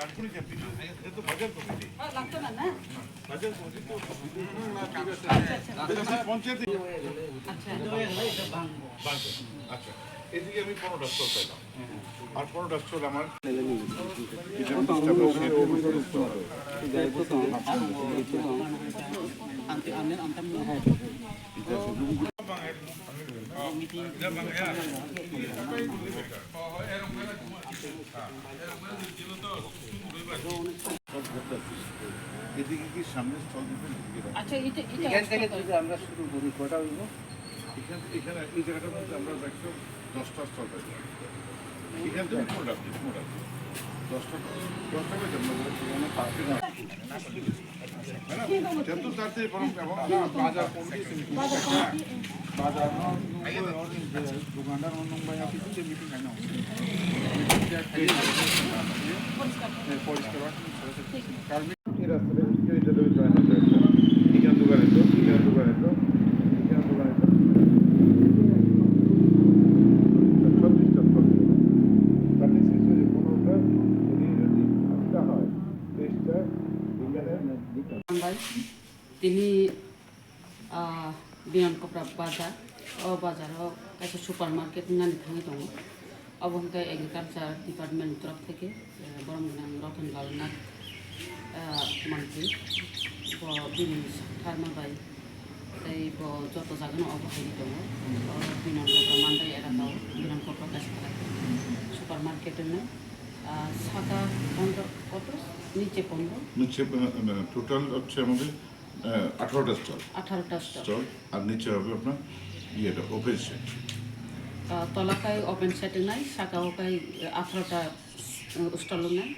লাগবে কি আপনি এটা তো বাজার কমিটি লাগতো না না বাজার কমিটি তো না ঠিক আছে আচ্ছা পঞ্চায়েত আচ্ছা আচ্ছা এদিকে আমি 15টা স্টল চাইলাম আর 15টা স্টল আমার এদিকে কি সামনে স্টল দিবেন আচ্ছা এখান থেকে যদি আমরা শুরু করি কটা হইব এখানে এই জায়গাটার মধ্যে আমরা 10টা স্টল পাই এখান থেকে কোনটা 10টা পেতাম না সেখানে পাঁচটা যত তাড়াতাড়ি বরং এবং বাজার কমিটি বাজার দোকানদার ভাইয়া কিছু মিটিং হয় না পরিষ্কার কারণ এই রাস্তাটা এটা জয়েন হতে এখান দোকানে তো এখান দোকানে তো এখান দোকানে তো 36টা তাতে শেষ হয়ে 15টা যদি একটা হয় 23টা ভাই তিনি बियान कपड़ा बाजार बाजाराव कायसे सुपार मार्केट होननानै थाङै दङ अबंखै एग्रिकालचार डिपार्टमेंट तरफ থেকে बरमगोनां रतनलाल नाथ मन्त्री बिनि थारमा बाय তাই যত জায়গা অবহেলি দङ बियान कपड़ा मान्दाय एलाकायाव बियान कपड़ा कायसे सुपार मार्केट होनो সাদা 15 কত নিচে 15 নিচে টোটাল হচ্ছে আমাদের 18টা স্টল আর নিচে হবে আপনার ইয়েটা ওপেন সেট তলাকায় ওপেন সেট নাই সাকাওকায় 18টা স্টল নাই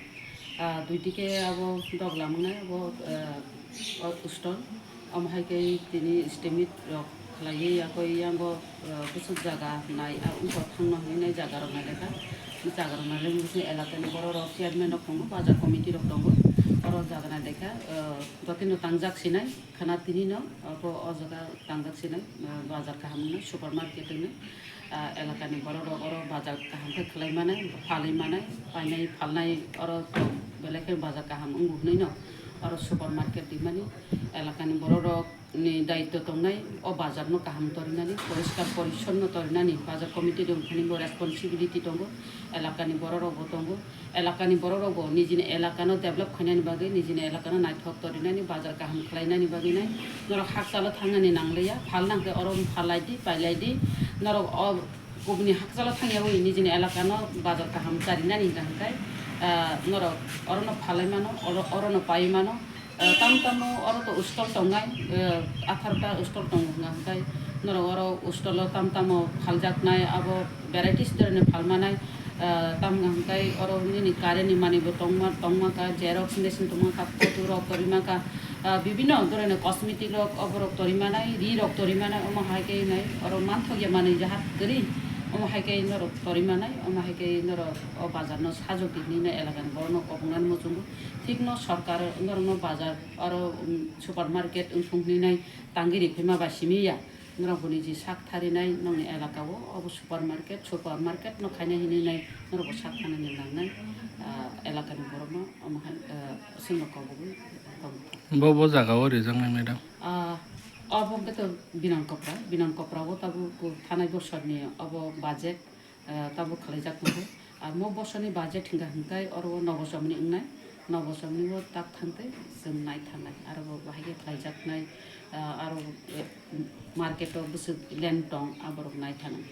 দুই দিকে আবো ডগলাম নাই আবো স্টল আমহাইকে তিনি স্টেমিট খালাयै আকই आंबो गुसु जागा नाय उनखौ थांनो हानाय जागा रनाय लेखा जागा रनाय लोगोसे एलाकानि बर' चेयारमेन दङ बाजार कमिटि दङ अरो जागना लेखा जतिनो तांजाकसिनाय खाना तिनिनो अबो अजगा तांजाकसिनाय बाजार काहामनो सुपार मार्केट होनो एलाकानि बर' अरो बाजार काहामखौ खालायमानाय फालिमानाय बायनाय फालनाय अरो बेलेग बाजार काहाम उंगुहनै न अरो सुपार मार्केट दिमानि एलाकानि बर' नि दायित्व दंनाय अ बाजारनो काहाम तरिनानि परिष्कार परिच्छन्न तरिनानि बाजार कमिटि दंखानिबो रेसपन्सिबिलिटि दङ एलाकानि बर' रावबो दङ एलाकानि बर' रावबो निजिनि एलाकानो डेभलप खालायनायनि बागै निजिनि एलाकानो नायथक तरिनानि बाजार काहाम खालायनायनि बागै नाय नर हाकजालो थांनानै नांलैया फालनांखो अरम फालायदि बायलायदि नर गुबुननि हाकजालो थांनायाव निजिनि एलाकानो बाजार काहाम जारिनानि गांखाय नर अरनो फालायमानो अरनो पायमानो तामतामो अरो तो स्टल दंगाय 18टा स्टल दङ गांखाय नर अरो स्टल तामतामो फालजाकनाय आबो भेराइटिस धरने फालमानाय ताम गांखाय अरो नि कारेनि मानिबो तंमाका जेरक्स मेसिन तंमाका फटो रक तरिमाका विभिन्न धरने कस्मेटिक रक अबरक तरिमानाय रि रक तरिमानाय अमहायके नाय अरो मानथगे मानि जाहात गरि अमहायके नर तरिमानाय अमहायके नर बाजारनो साजोगिनि एलाकानि बरनो कबंगान मजुंगु ठीक न सरकार नरनो बाजार अरो सुपार मार्केट उनफुंनिनाय तांगिरि खैमा बासिमिया नरगुनि जि साक थारिनाय नंनि एलाकाव अब सुपार मार्केट न खायनाय हिनिनाय नरगु साक थानानै लांनाय एलाकानि बरनो अमहाय सिंगकावबो बबो जागाव ओरै जांनाय मेडाम अब तो बिनान कपड़ा तब थानाय बसरनि अब बाजेट तब खालायजाखो आरो म बसरनि बाजेट हिंगा हिंगाय अरो नबसमनि उंनाय नबसमनिबो ताक थांते जों नाय थानाय आरो बाहाय खालायजाखनाय आरो मार्केटआव बुसु लेन्ड दं आबरक नाय थानाय